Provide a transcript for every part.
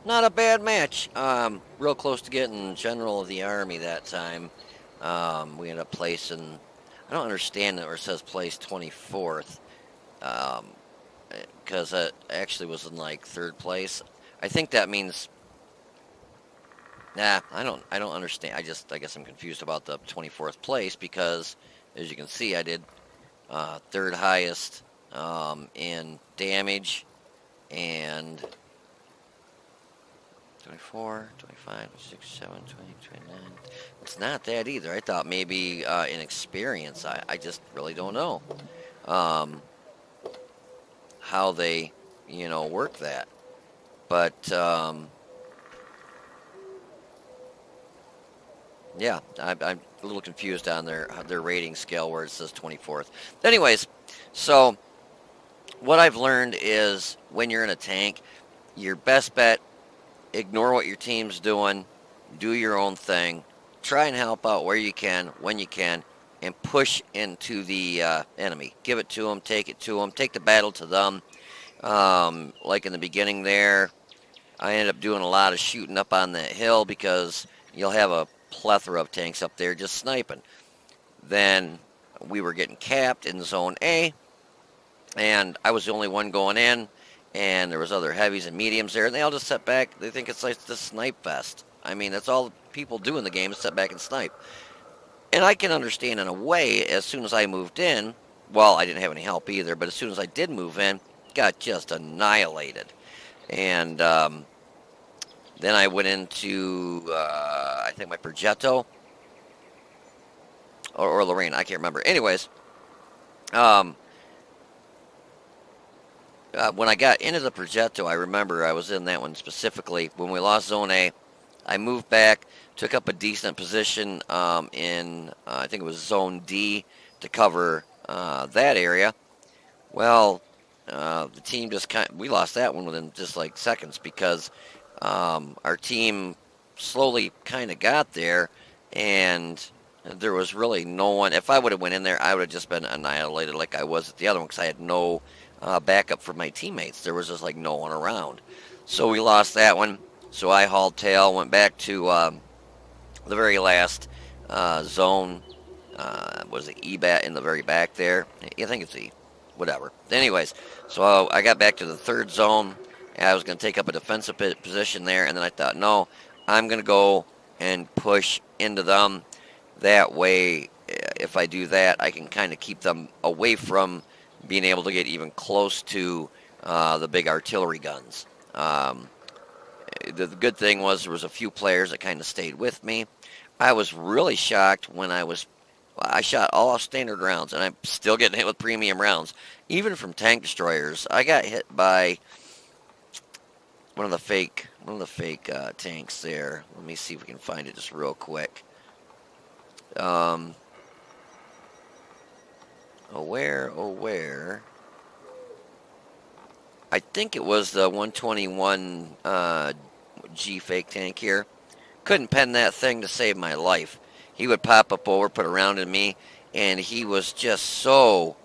not a bad match. Real close to getting General of the Army that time. We ended up placing. I don't understand that where it says place 24th. Um, because it actually was in like third place. I think that means. Nah, I don't understand. I guess I'm confused about the 24th place because, as you can see, I did third highest in damage and 24, 25, 26, 7, 20, 29. It's not that either. I thought maybe in experience. I just really don't know um, how they, work that. But yeah, I'm a little confused on their rating scale where it says 24th. Anyways, so what I've learned is when you're in a tank, your best bet, ignore what your team's doing, do your own thing, try and help out where you can, when you can, and push into the enemy. Give it to them, take it to them, take the battle to them. Like in the beginning there, I ended up doing a lot of shooting up on that hill because you'll have a plethora of tanks up there just sniping. Then we were getting capped in zone A, and I was the only one going in, and there was other heavies and mediums there, and they all just sat back. They think it's like the snipe fest. I mean, that's all people do in the game is sit back and snipe. And I can understand in a way, as soon as I moved in, well, I didn't have any help either, but as soon as I did move in, got just annihilated. And then I went into, I think my Progetto or Lorraine, I can't remember. Anyways, um, when I got into the Progetto, I remember I was in that one specifically. When we lost Zone A, I moved back, took up a decent position in, I think it was Zone D to cover that area. Well, the team just we lost that one within just like seconds because our team slowly kind of got there, and there was really no one. If I would have went in there, I would have just been annihilated like I was at the other one because I had no backup for my teammates. There was just like no one around. So we lost that one. So I hauled tail, went back to the very last zone. Was it EBAT in the very back there? I think it's E. Whatever. Anyways, so I got back to the third zone. And I was going to take up a defensive position there, and then I thought, no, I'm going to go and push into them. That way, if I do that, I can kind of keep them away from being able to get even close to the big artillery guns. The good thing was there was a few players that kind of stayed with me. I was really shocked when I shot all standard rounds, and I'm still getting hit with premium rounds, even from tank destroyers. I got hit by one of the fake tanks there. Let me see if we can find it just real quick. Um, where? I think it was the 121 G fake tank here. Couldn't pen that thing to save my life. He would pop up over, put a round in me, and he was just so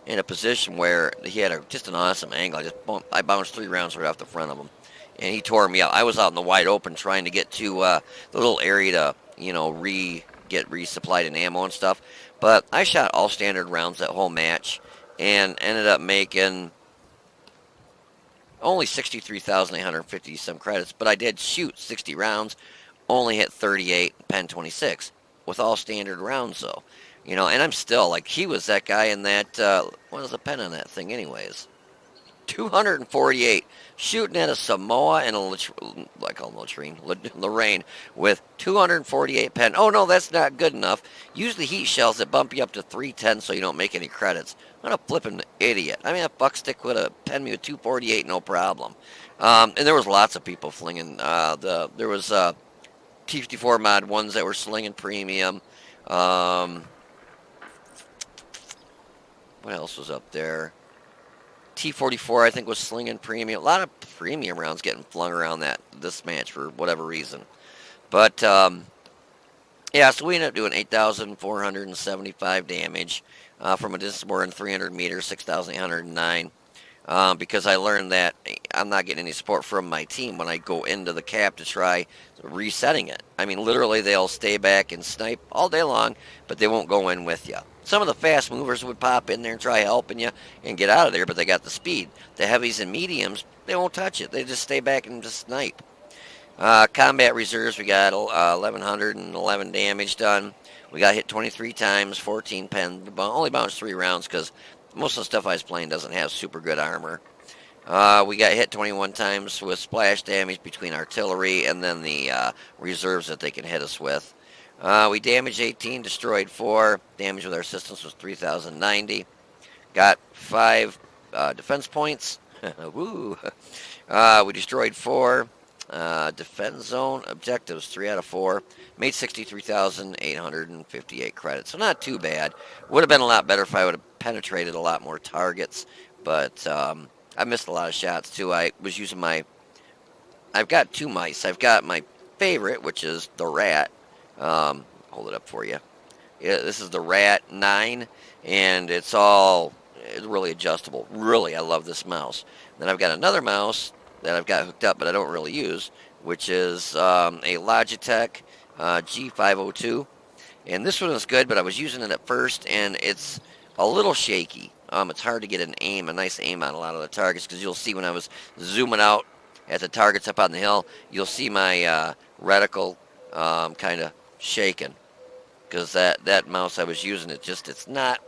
in a position where he had just an awesome angle. I bounced 3 rounds right off the front of him, and he tore me out. I was out in the wide open trying to get to the little area to get resupplied in ammo and stuff. But I shot all standard rounds that whole match, and ended up making only 63,850 some credits. But I did shoot 60 rounds, only hit 38, pen 26 with all standard rounds though. And I'm still like he was that guy in that. What was the pen on that thing, anyways? 248 shooting at a Samoa and I call latrine, Lorraine with 248 pen. Oh no, that's not good enough. Use the heat shells that bump you up to 310 so you don't make any credits. What a flippin' idiot. I mean, a buckstick would have penned me with 248, no problem. And there was lots of people flinging. There was T54 mod ones that were slinging premium. What else was up there? T44 I think was slinging premium. A lot of premium rounds getting flung around this match for whatever reason. But yeah, so we ended up doing 8,475 damage from a distance more than 300 meters, 6,809. Because I learned that I'm not getting any support from my team when I go into the cap to try resetting it. I mean, literally, they'll stay back and snipe all day long, but they won't go in with you. Some of the fast movers would pop in there and try helping you and get out of there, but they got the speed. The heavies and mediums, they won't touch it. They just stay back and just snipe. Combat reserves, we got 1,111 damage done. We got hit 23 times, 14 pen. Only bounced 3 rounds because most of the stuff I was playing doesn't have super good armor. We got hit 21 times with splash damage between artillery and then the reserves that they can hit us with. We damaged 18, destroyed 4. Damage with our systems was 3,090. Got 5 defense points. Woo! We destroyed 4. Defense zone objectives 3 out of 4. Made 63,858 credits. So not too bad. Would have been a lot better if I would have penetrated a lot more targets. But I missed a lot of shots too. I was using I've got 2 mice. I've got my favorite, which is the Rat. Hold it up for you. Yeah, this is the Rat 9, and it's really adjustable. Really, I love this mouse. Then I've got another mouse that I've got hooked up, but I don't really use, which is a Logitech G502. And this one is good, but I was using it at first, and it's a little shaky. It's hard to get a nice aim on a lot of the targets, because you'll see when I was zooming out at the targets up on the hill, you'll see my reticle kind of shaking, because that mouse I was using, it's not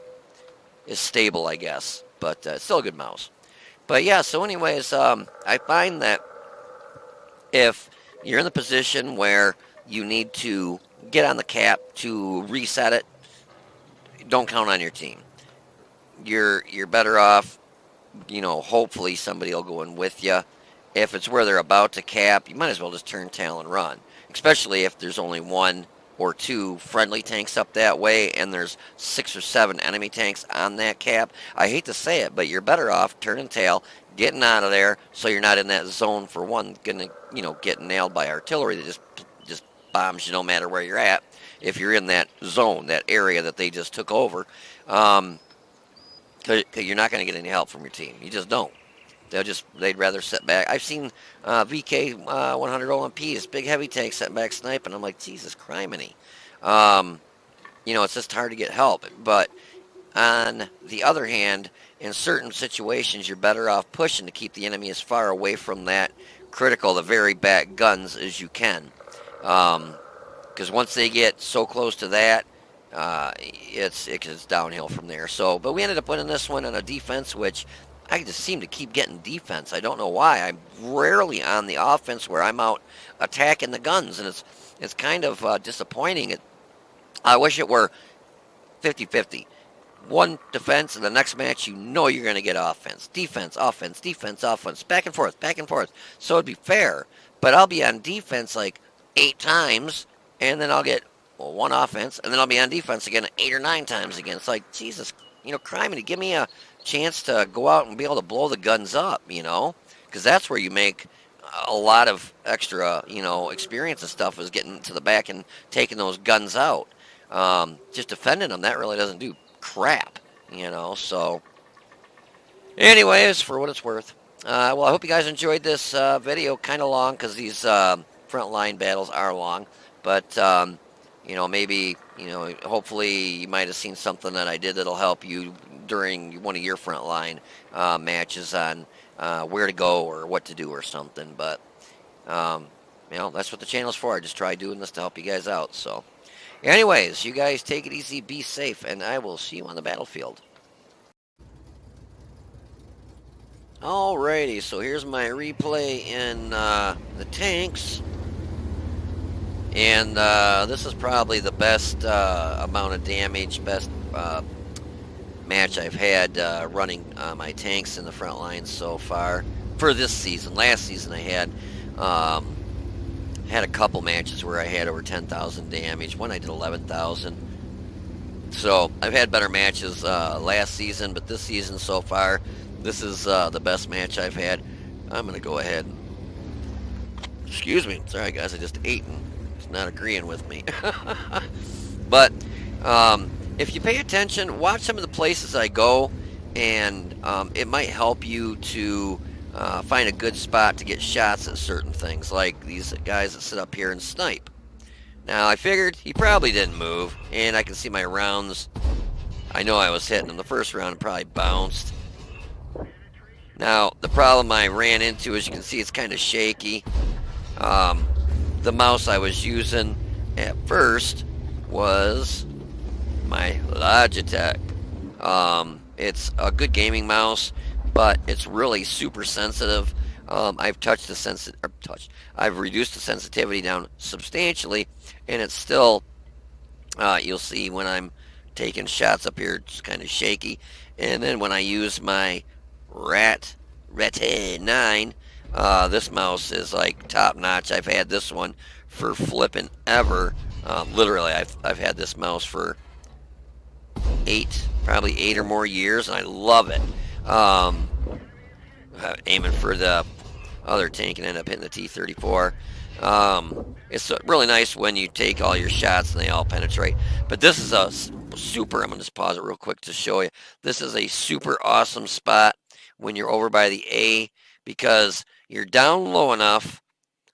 as stable, I guess, but it's still a good mouse. But yeah, so anyways, I find that if you're in the position where you need to get on the cap to reset it, don't count on your team. You're better off, hopefully somebody will go in with you. If it's where they're about to cap, you might as well just turn tail and run, especially if there's only 1 or 2 friendly tanks up that way and there's 6 or 7 enemy tanks on that cap. I hate to say it, but you're better off turning tail, getting out of there, so you're not in that zone for one, gonna get nailed by artillery that just bombs you no matter where you're at. If you're in that zone, that area that they just took over, because you're not going to get any help from your team. You just don't. They'd rather sit back. I've seen VK 100 OMPs, big heavy tanks sitting back sniping. I'm like, Jesus criminy. It's just hard to get help. But on the other hand, in certain situations, you're better off pushing to keep the enemy as far away from that critical, the very back guns as you can. Because once they get so close to that, it's downhill from there. But we ended up winning this one on a defense, which I just seem to keep getting defense. I don't know why. I'm rarely on the offense where I'm out attacking the guns, and it's kind of disappointing. I wish it were 50-50. One defense, and the next match you're going to get offense. Defense, offense, defense, offense. Back and forth, back and forth. So it'd be fair. But I'll be on defense like 8 times, and then I'll get 1 offense, and then I'll be on defense again 8 or 9 times again. It's like, Jesus, criminy, give me a chance to go out and be able to blow the guns up, because that's where you make a lot of extra, experience and stuff, is getting to the back and taking those guns out. Just defending them, that really doesn't do crap, so anyways, for what it's worth. Well, I hope you guys enjoyed this video. Kind of long, because these frontline battles are long, but maybe, hopefully you might have seen something that I did that'll help you during one of your frontline matches on where to go or what to do or something. But that's what the channel's for. I just try doing this to help you guys out. So anyways, you guys take it easy, be safe, and I will see you on the battlefield. Alrighty, so here's my replay in the tanks. And this is probably the best amount of damage, best match I've had running my tanks in the front lines so far for this season. Last season I had a couple matches where I had over 10,000 damage. One I did 11,000. So I've had better matches last season, but this season so far, this is the best match I've had. I'm going to go ahead. Excuse me. Sorry guys, I just ate and it's not agreeing with me. But if you pay attention, watch some of the places I go, and it might help you to find a good spot to get shots at certain things, like these guys that sit up here and snipe. Now, I figured he probably didn't move, and I can see my rounds. I know I was hitting him. The first round probably bounced. Now, the problem I ran into, as you can see, it's kind of shaky. The mouse I was using at first was my Logitech. It's a good gaming mouse, but it's really super sensitive. I've I've reduced the sensitivity down substantially, and it's still, you'll see when I'm taking shots up here, it's kind of shaky. And then when I use my Rete 9, this mouse is like top notch. I've had this one for flipping ever. Literally, I've had this mouse for probably 8 or more years, and I love it. Aiming for the other tank and end up hitting the T-34. It's really nice when you take all your shots and they all penetrate. But this is a super, I'm going to just pause it real quick to show you. This is a super awesome spot when you're over by the A, because you're down low enough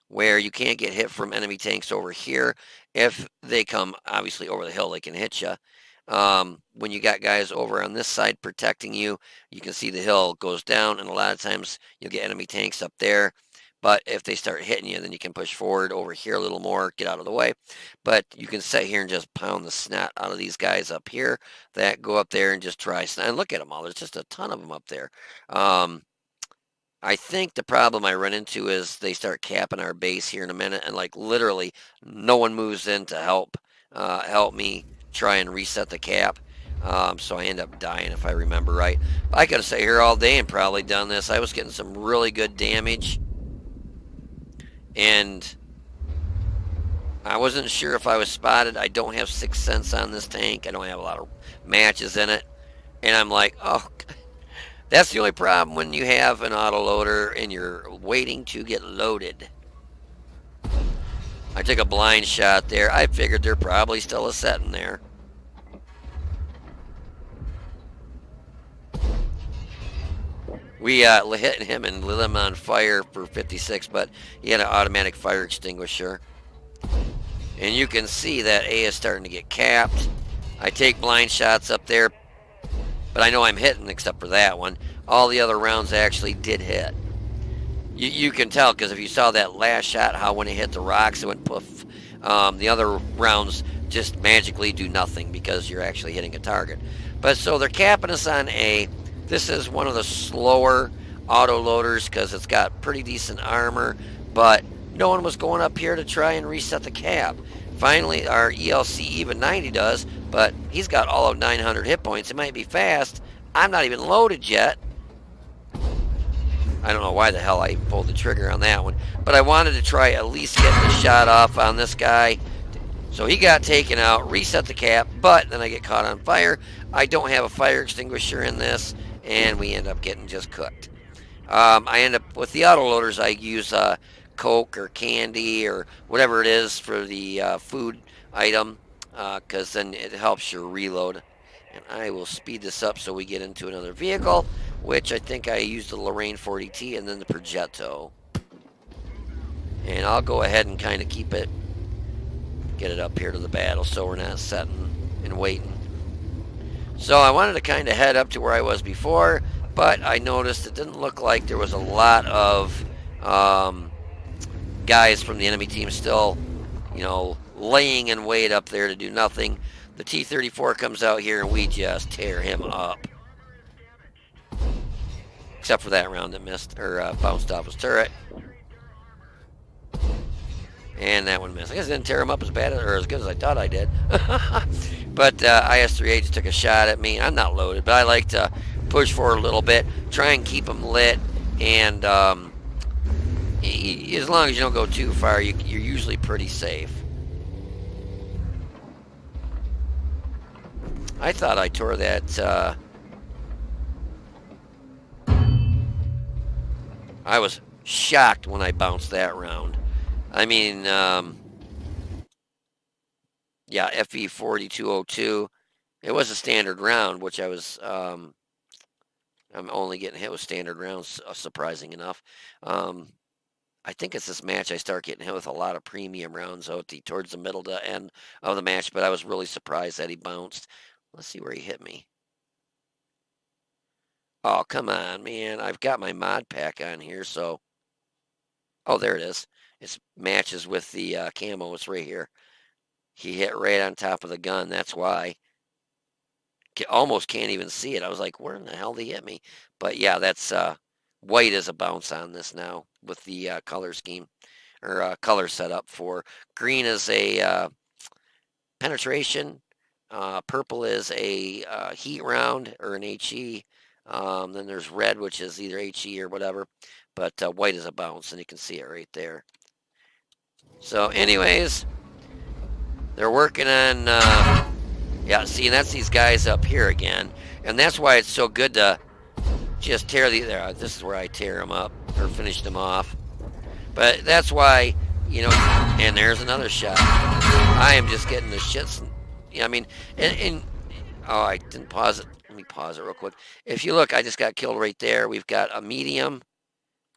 where you can't get hit from enemy tanks over here. If they come, obviously, over the hill, they can hit you. When you got guys over on this side protecting you, you can see the hill goes down, and a lot of times you'll get enemy tanks up there. But if they start hitting you, then you can push forward over here a little more, get out of the way. But you can sit here and just pound the snot out of these guys up here that go up there and just try. And look at them all. There's just a ton of them up there. I think the problem I run into is they start capping our base here in a minute, and like literally no one moves in to help me try and reset the cap. So I end up dying if I remember right. I could have sat here all day and probably done this. I was getting some really good damage, and I wasn't sure if I was spotted. I don't have Sixth Sense on this tank. I don't have a lot of matches in it, and I'm like, oh. That's the only problem when you have an autoloader and you're waiting to get loaded. I took a blind shot there. I figured they're probably still a setting there. We hit him and lit him on fire for 56, but he had an automatic fire extinguisher. And you can see that A is starting to get capped. I take blind shots up there, but I know I'm hitting except for that one. All the other rounds actually did hit. You can tell, because if you saw that last shot, how when it hit the rocks, it went poof. The other rounds just magically do nothing because you're actually hitting a target. But so they're capping us on A. This is one of the slower auto loaders because it's got pretty decent armor, but no one was going up here to try and reset the cap. Finally, our ELC even 90 does, but he's got all of 900 hit points. It might be fast. I'm not even loaded yet. I don't know why the hell I pulled the trigger on that one, but I wanted to try at least getting the shot off on this guy. So he got taken out, reset the cap, but then I get caught on fire. I don't have a fire extinguisher in this, and we end up getting just cooked. I end up with the autoloaders. I use Coke or candy or whatever it is for the food item, because then it helps your reload. And I will speed this up so we get into another vehicle, which I think I used the Lorraine 40T and then the Progetto. And I'll go ahead and kind of get it up here to the battle so we're not sitting and waiting. So I wanted to kind of head up to where I was before, but I noticed it didn't look like there was a lot of guys from the enemy team still, laying in wait up there to do nothing. The T-34 comes out here and we just tear him up. Except for that round that missed, or bounced off his turret. And that one missed. I guess I didn't tear him up as bad or as good as I thought I did. But IS-3A just took a shot at me. I'm not loaded, but I like to push forward a little bit, try and keep them lit, and as long as you don't go too far, you're usually pretty safe. I thought I tore that. I was shocked when I bounced that round. I mean, yeah, FE 4202. It was a standard round, which I was I'm only getting hit with standard rounds, surprising enough. I think it's this match I start getting hit with a lot of premium rounds towards the middle to end of the match, but I was really surprised that he bounced. Let's see where he hit me. Oh, come on, man. I've got my mod pack on here, so... Oh, there it is. It matches with the camo. It's right here. He hit right on top of the gun. That's why. Almost can't even see it. I was like, where in the hell did he hit me? But yeah, that's white is a bounce on this now with the color scheme or color setup for green is a penetration. Purple is a heat round or an HE. Then there's red, which is either HE or whatever. But white is a bounce, and you can see it right there. So anyways, they're working on, yeah, see, that's these guys up here again. And that's why it's so good to just tear this is where I tear them up or finish them off. But that's why, you know, and there's another shot. I am just getting the shits. Yeah, I mean, oh, I didn't pause it. Let me pause it real quick. If you look, I just got killed right there. We've got a medium,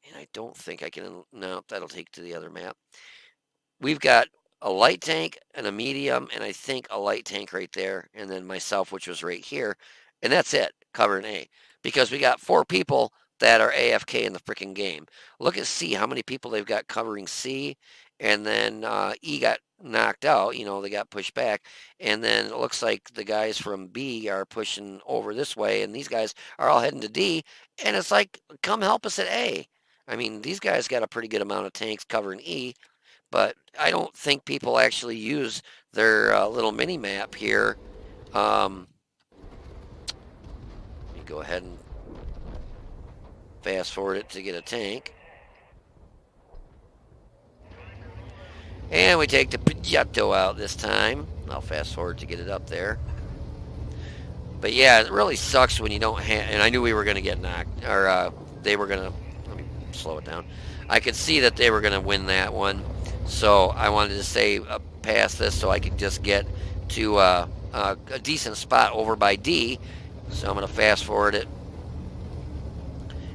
and I don't think I can, no, that'll take to the other map. We've got a light tank and a medium, and I think a light tank right there, and then myself, which was right here. And that's it, covering A. Because we got 4 people that are AFK in the freaking game. Look at C, how many people they've got covering C, and then E got knocked out, you know, they got pushed back, and then it looks like the guys from B are pushing over this way, and these guys are all heading to D, and it's like, come help us at A. I mean, these guys got a pretty good amount of tanks covering E, but I don't think people actually use their little mini map here. Let me go ahead and fast forward it to get a tank. And we take the Progetto out this time. I'll fast forward to get it up there. But yeah, it really sucks when you don't have, and I knew we were going to get knocked, or they were going to, let me slow it down. I could see that they were going to win that one. So I wanted to stay past this so I could just get to a decent spot over by D. So I'm going to fast forward it.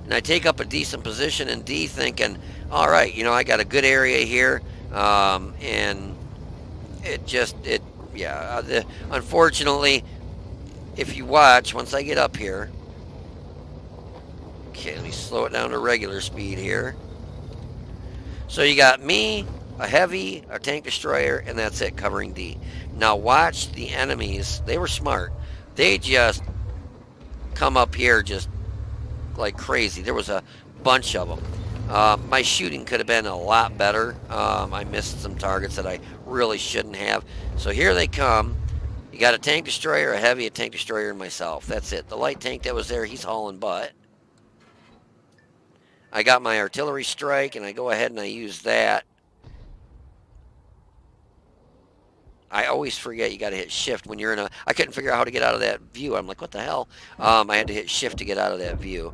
And I take up a decent position in D thinking, all right, you know, I got a good area here. And unfortunately, if you watch, once I get up here, okay, let me slow it down to regular speed here. So you got me, a heavy, a tank destroyer, and that's it, covering D. Now watch the enemies. They were smart. They just come up here just like crazy. There was a bunch of them. My shooting could have been a lot better. I missed some targets that I really shouldn't have. So here they come. You got a tank destroyer, a heavy, a tank destroyer, and myself. That's it. The light tank that was there, he's hauling butt. I got my artillery strike, and I go ahead and I use that. I always forget you got to hit shift when you're in a... I couldn't figure out how to get out of that view. I'm like, what the hell? I had to hit shift to get out of that view.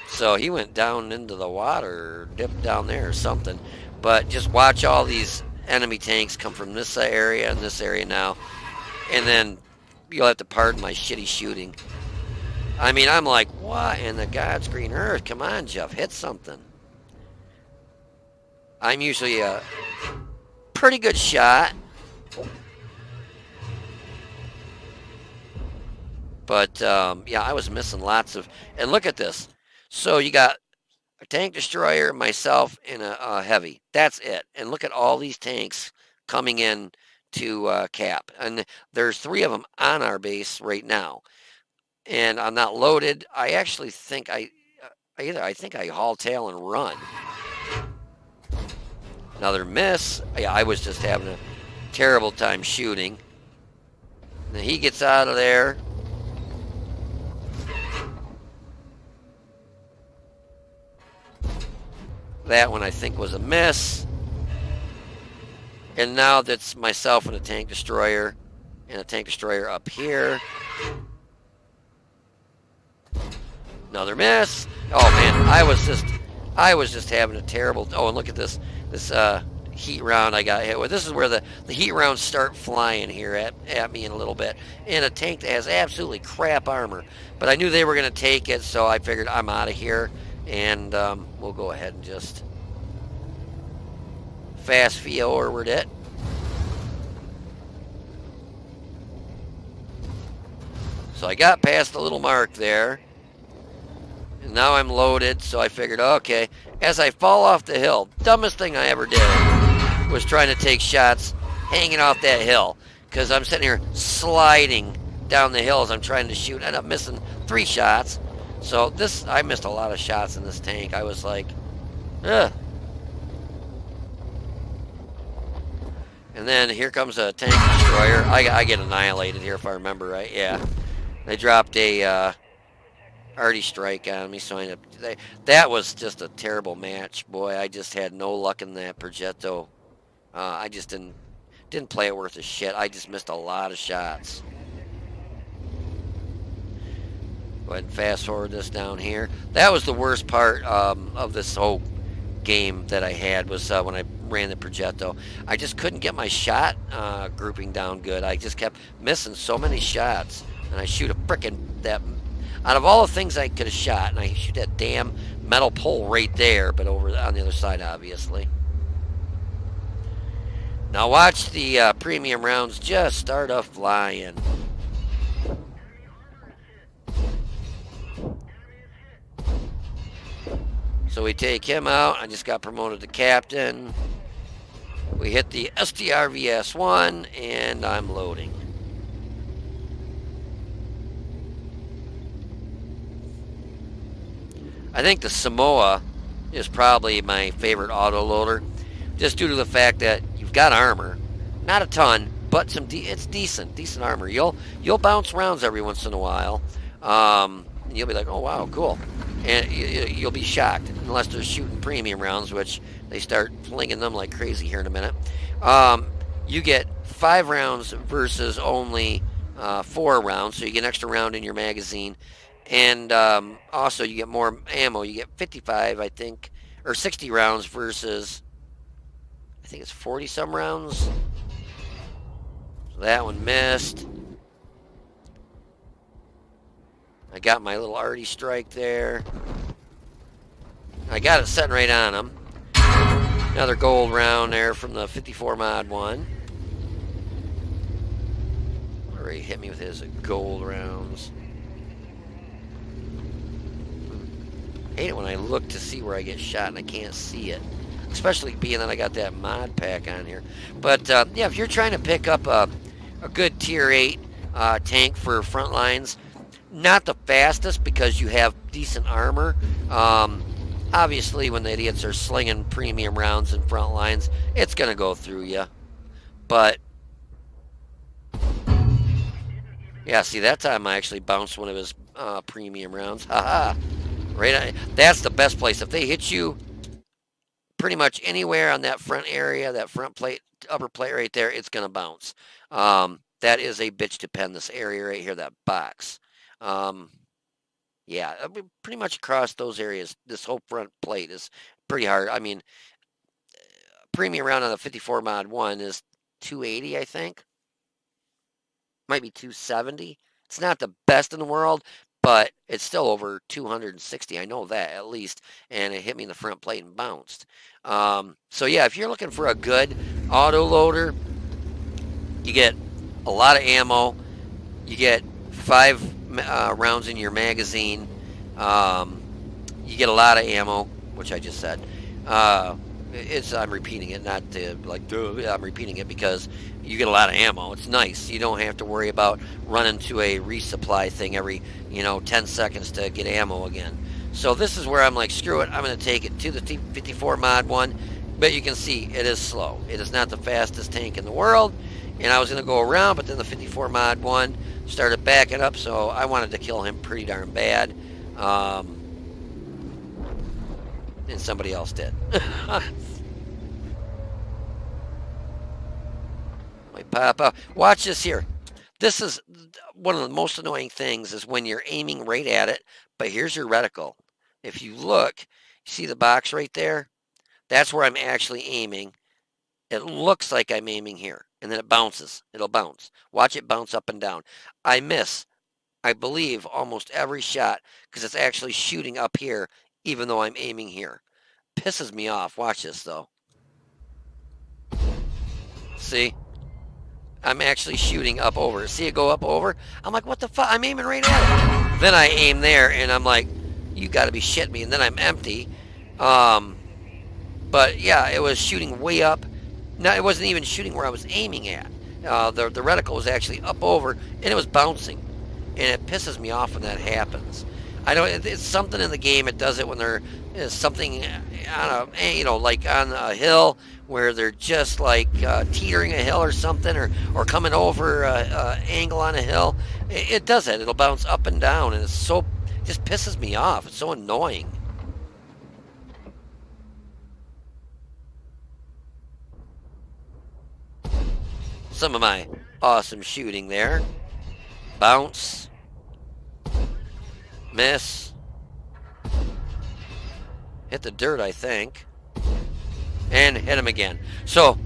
So he went down into the water, dipped down there or something. But just watch all these enemy tanks come from this area and this area now. And then you'll have to pardon my shitty shooting. I mean, I'm like, what in the God's green earth? Come on, Jeff, hit something. I'm usually a pretty good shot. But, yeah, I was missing lots of... And look at this. So you got a tank destroyer, myself, and a heavy. That's it. And look at all these tanks coming in to cap. And there's 3 of them on our base right now. And I'm not loaded. I actually think I think I haul tail and run. Another miss. Yeah, I was just having a terrible time shooting. And then he gets out of there. That one I think was a miss. And now that's myself and a tank destroyer. And a tank destroyer up here. Another miss. Oh man, I was just having a terrible... Oh, and look at this heat round I got hit with. This is where the heat rounds start flying here at me in a little bit. In a tank that has absolutely crap armor. But I knew they were going to take it, so I figured I'm out of here. And we'll go ahead and just fast forward it. So I got past the little mark there. And now I'm loaded, so I figured, okay, as I fall off the hill, dumbest thing I ever did was trying to take shots hanging off that hill. Because I'm sitting here sliding down the hill as I'm trying to shoot. I end up missing 3 shots. So I missed a lot of shots in this tank. I was like, ugh. And then here comes a tank destroyer. I get annihilated here if I remember right. Yeah. They dropped a arty strike on me, so I ended up, that was just a terrible match. Boy, I just had no luck in that Progetto. I just didn't play it worth a shit. I just missed a lot of shots. Go ahead and fast forward this down here. That was the worst part of this whole game that I had was when I ran the Progetto. I just couldn't get my shot grouping down good. I just kept missing so many shots. And I shoot a frickin' that, out of all the things I could have shot, and I shoot that damn metal pole right there, but over on the other side, obviously. Now watch the premium rounds just start a flying. So we take him out. I just got promoted to captain. We hit the STRVS-1, and I'm loading. I think the Samoa is probably my favorite autoloader, just due to the fact that you've got armor, not a ton, but it's decent armor. You'll bounce rounds every once in a while, and you'll be like, oh wow, cool, and you'll be shocked unless they're shooting premium rounds, which they start flinging them like crazy here in a minute. You get 5 rounds versus only 4 rounds, so you get an extra round in your magazine. And also you get more ammo. You get 55, I think, or 60 rounds versus, I think it's 40 some rounds. So that one missed. I got my little arty strike there. I got it setting right on him. Another gold round there from the 54 Mod 1. Already hit me with his gold rounds. Hate it when I look to see where I get shot and I can't see it, especially being that I got that mod pack on here. But yeah, if you're trying to pick up a good tier 8 tank for front lines, not the fastest because you have decent armor. Obviously, when the idiots are slinging premium rounds in front lines, it's going to go through you. But yeah, see, that time I actually bounced one of his premium rounds. Haha. Right, that's the best place. If they hit you pretty much anywhere on that front area, that front plate, upper plate right there, it's going to bounce. That is a bitch to pen, this area right here, that box. Yeah, I mean, pretty much across those areas, this whole front plate is pretty hard. I mean, premium round on the 54 Mod 1 is 280, I think. Might be 270. It's not the best in the world, but it's still over 260. I know that at least. And it hit me in the front plate and bounced. So yeah, if you're looking for a good auto loader, you get a lot of ammo. You get 5 rounds in your magazine. You get a lot of ammo, which I just said. I'm repeating it, not to like, duh, I'm repeating it because you get a lot of ammo. It's nice. You don't have to worry about running to a resupply thing every, 10 seconds to get ammo again. So this is where I'm like, screw it. I'm going to take it to the T54 Mod 1. But you can see it is slow. It is not the fastest tank in the world. And I was going to go around, but then the 54 Mod 1 started backing up, so I wanted to kill him pretty darn bad. And somebody else did. Wait, Papa, watch this here. This is one of the most annoying things is when you're aiming right at it, but here's your reticle. If you look, you see the box right there? That's where I'm actually aiming. It looks like I'm aiming here, and then it bounces. It'll bounce. Watch it bounce up and down. I miss, I believe, almost every shot because it's actually shooting up here, even though I'm aiming here. Pisses me off. Watch this, though. See? I'm actually shooting up over. See it go up over? I'm like, what the fuck? I'm aiming right at it. Then I aim there, and I'm like, you got to be shitting me. And then I'm empty. But yeah, it was shooting way up. No, it wasn't even shooting where I was aiming at. The reticle was actually up over, and it was bouncing. And it pisses me off when that happens. I know it's something in the game. It does it when there is something on like on a hill where they're just like teetering a hill or something, or coming over angle on a hill. It does it. It'll bounce up and down, and it just pisses me off. It's so annoying. Some of my awesome shooting there. Bounce. Miss. Hit the dirt, I think. And hit him again. So,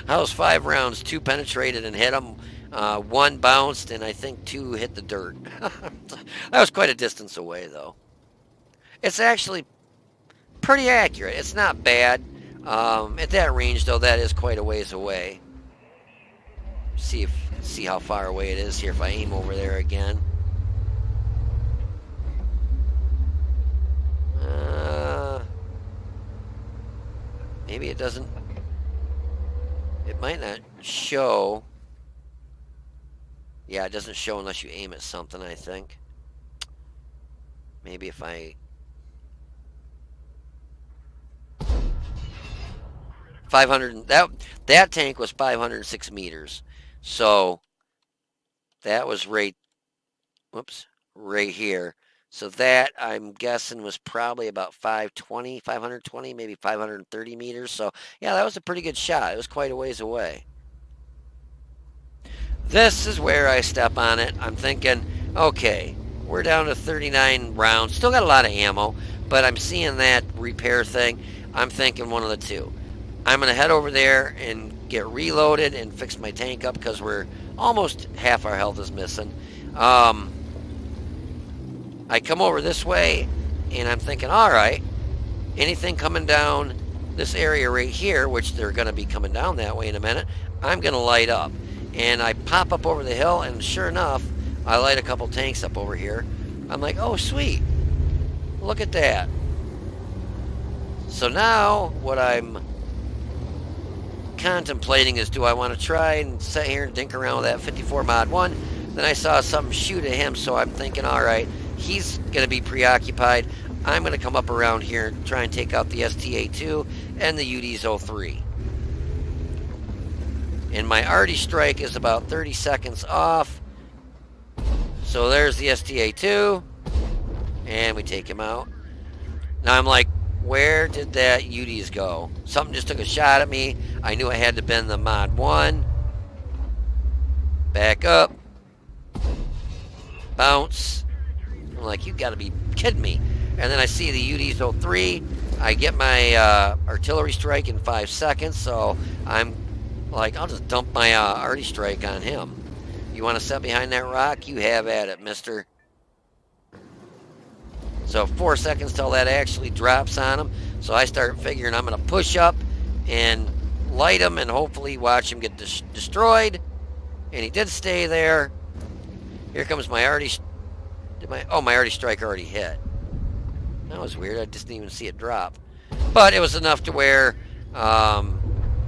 I was 5 rounds, 2 penetrated and hit him. 1 bounced, and I think 2 hit the dirt. That was quite a distance away, though. It's actually pretty accurate. It's not bad. At that range, though, that is quite a ways away. See how far away it is here if I aim over there again. Maybe it doesn't. It might not show. Yeah, it doesn't show unless you aim at something, I think. Maybe if I... 500... That tank was 506 meters. So, that was right... Whoops. Right here. So that, I'm guessing, was probably about 520, maybe 530 meters. So, yeah, that was a pretty good shot. It was quite a ways away. This is where I step on it. I'm thinking, okay, we're down to 39 rounds. Still got a lot of ammo, but I'm seeing that repair thing. I'm thinking one of the two. I'm going to head over there and get reloaded and fix my tank up because we're almost half our health is missing. I come over this way, and I'm thinking, all right, anything coming down this area right here, which they're going to be coming down that way in a minute, I'm going to light up. And I pop up over the hill, and sure enough, I light a couple tanks up over here. I'm like, oh, sweet. Look at that. So now, what I'm contemplating is, do I want to try and sit here and dink around with that 54 Mod 1? Then I saw something shoot at him, so I'm thinking, all right, he's going to be preoccupied. I'm going to come up around here and try and take out the STA-2 and the UDs-03. And my arty strike is about 30 seconds off. So there's the STA-2. And we take him out. Now I'm like, where did that UDs go? Something just took a shot at me. I knew I had to bend the Mod 1. Back up. Bounce. I'm like, you gotta be kidding me. And then I see the UDs-03. I get my artillery strike in 5 seconds, so I'm like, I'll just dump my arty strike on him. You want to sit behind that rock? You have at it, mister. So 4 seconds till that actually drops on him. So I start figuring I'm going to push up and light him and hopefully watch him get destroyed. And he did stay there. Here comes my arty. My arty strike already hit. That was weird. I just didn't even see it drop. But it was enough to where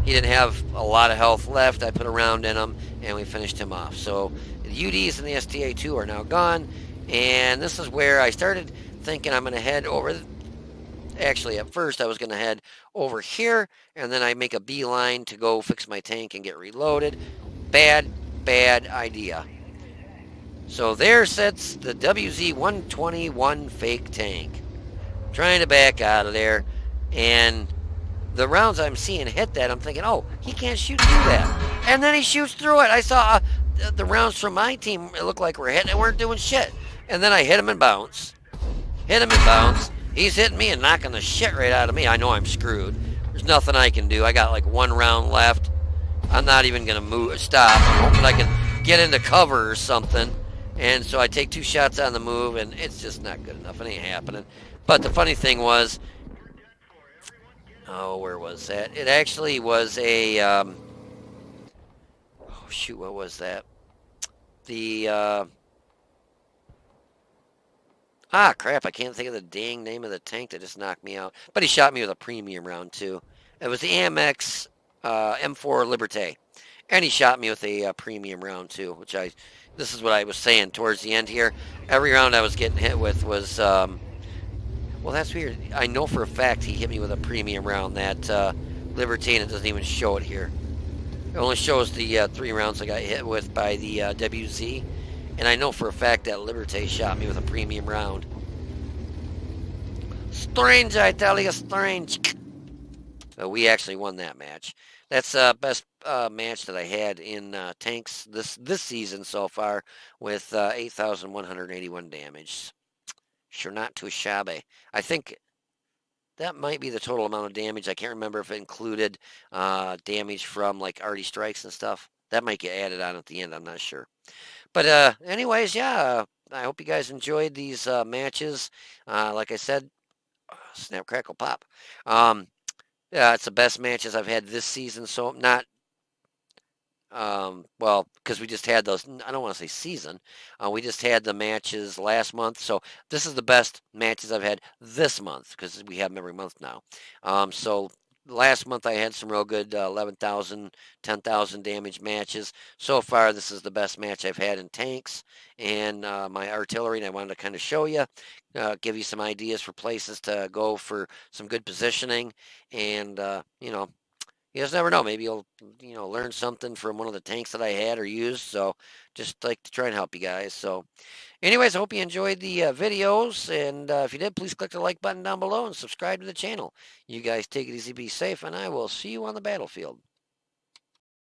he didn't have a lot of health left. I put a round in him, and we finished him off. So the UDs and the STA-2 are now gone. And this is where I started thinking I'm going to head over. Actually, at first, I was going to head over here, and then I make a beeline to go fix my tank and get reloaded. Bad idea. So there sits the WZ-121 fake tank. Trying to back out of there, and the rounds I'm seeing hit that, I'm thinking, oh, he can't shoot through that. And then he shoots through it. I saw the rounds from my team, it looked like we're hitting it, weren't doing shit. And then I hit him and bounce. Hit him and bounce. He's hitting me and knocking the shit right out of me. I know I'm screwed. There's nothing I can do. I got like 1 round left. I'm not even going to stop. I'm hoping I can get into cover or something. And so I take 2 shots on the move, and it's just not good enough. It ain't happening. But the funny thing was, oh, where was that? It actually was a, oh shoot, what was that? The, crap, I can't think of the dang name of the tank that just knocked me out. But he shot me with a premium round, too. It was the Amex M4 Liberté. And he shot me with a premium round, too, this is what I was saying towards the end here. Every round I was getting hit with was, well, that's weird. I know for a fact he hit me with a premium round, that Liberté, and it doesn't even show it here. It only shows the 3 rounds I got hit with by the WZ. And I know for a fact that Liberté shot me with a premium round. Strange, I tell you, strange. So we actually won that match. That's the best match that I had in tanks this season so far, with 8,181 damage. Sure, not too shabby. I think that might be the total amount of damage. I can't remember if it included damage from like arty strikes and stuff. That might get added on at the end. I'm not sure. But anyways, yeah, I hope you guys enjoyed these matches. Like I said, snap, crackle, pop. Yeah, it's the best matches I've had this season. So not, well, because we just had those. I don't want to say season. We just had the matches last month. So this is the best matches I've had this month, because we have them every month now. So last month I had some real good 11,000, 10,000 damage matches. So far, this is the best match I've had in tanks and my artillery, and I wanted to kind of show you, give you some ideas for places to go for some good positioning, and you know, you just never know. Maybe you'll learn something from one of the tanks that I had or used. So just like to try and help you guys. So anyways, I hope you enjoyed the videos, and if you did, please click the like button down below and subscribe to the channel. You guys take it easy, be safe, and I will see you on the battlefield.